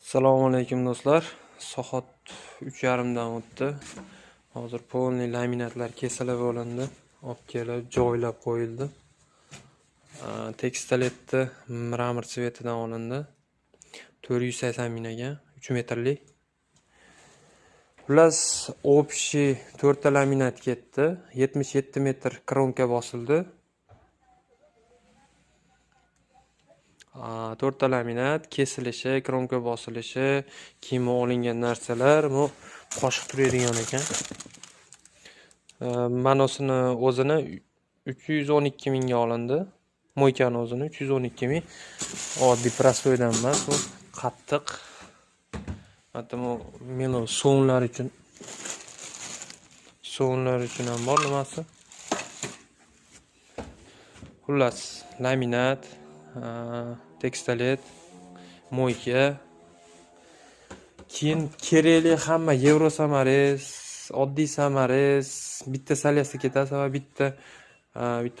Assalomu alaykum do'stlar. Soat 3:30 dan o'tdi. Hozir polniy laminatlar kesilib olindi, olib kelib joylab qo'yildi. Tekstoletni mramor svetidan olindi. 480 minaga 3 metrlik. Xullas, общий 4 ta laminat ketdi. 77 metr kronka bosildi. 4 ta laminat kesilishi, kronka bosilishi, kiyimi olingan narsalar bu qo'shib turadigan ekan. Manosini o'zini 312 mingga olindi. Mo'ykani o'zini 312 ming. Oddiy prostoydan emas, bu qattiq. Hatto meni sovunlar uchun ham bor nimasi. Xullas, laminat, tekstolet, mo'yka, keyin kerakli hamma Euro Samares, oddiy Samares, bitta salyasi ketadi va bitta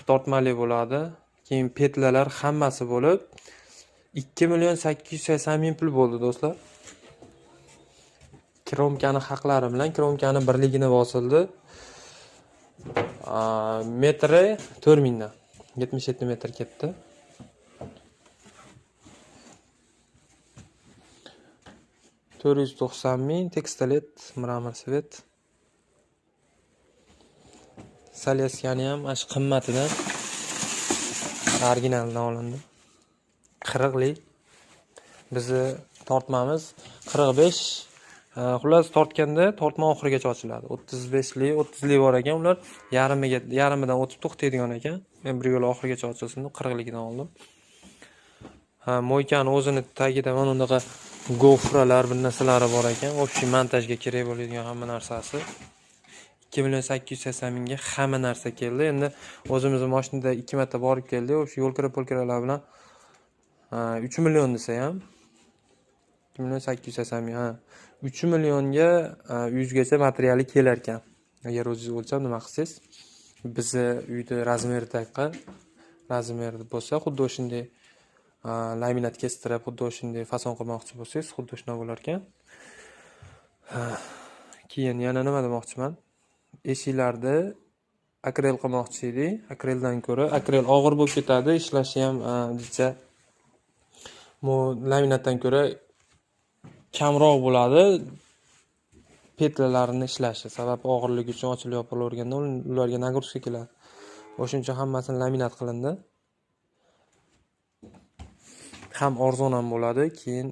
tortmali bo'ladi. Keyin petlalar hammasi bo'lib 2.880.000 pul bo'ldi do'stlar. Kromkani haqlari bilan kromkani birligini bosildi. Metri 4.000 dan 77 metr ketdi. $490.000 tekstolet mramor svet. Salyaskani ham ash qimmatidan originaldan olindi. 40lik. Bizni tortmamiz 45. Xullas, tortganda tortma oxirigacha ochiladi. 35lik, 30lik bor ekan, ular yarimidan o'tib to'xtaydigan ekan. Men bir yo'l oxirigacha ochilsin deb 40ligidan oldim. Mo'ykani o'zini tagida mana bunaqa gofralar, bir narsalari bor ekan. Общий montajga kerak bo'ladigan hamma narsasi. 2.880.000 ga hamma narsa keldi. Endi o'zimizning mashinada 2 marta borib keldik. O'sha yo'lkira polkiralar bilan 3 million desa ham 2.880.000, 3 millionga 100 gacha materiali kelar ekan. Agar o'zingiz o'lchab nima qilsangiz, bizni uyda razmeri taqqan razmeri bo'lsa, xuddi o'shanday laminat kestirib, xuddi o'shanday fason qilmoqchi bo'lsangiz, xuddi shunday bo'lar ekan. Keyin yana nima demoqchiman? Eshiklarni akrel qilmoqchi edik. Akreldan ko'ra akrel og'ir bo'lib ketadi, ishlashi ham jicha. Bu laminatdan ko'ra kamroq bo'ladi petlalarini ishlashi. Sababi og'irligi uchun ochilib yopilaverganda ularga nagruska keladi. O'shuning uchun hammasini laminat qilindi. Ham arzon ham bo'ladi, keyin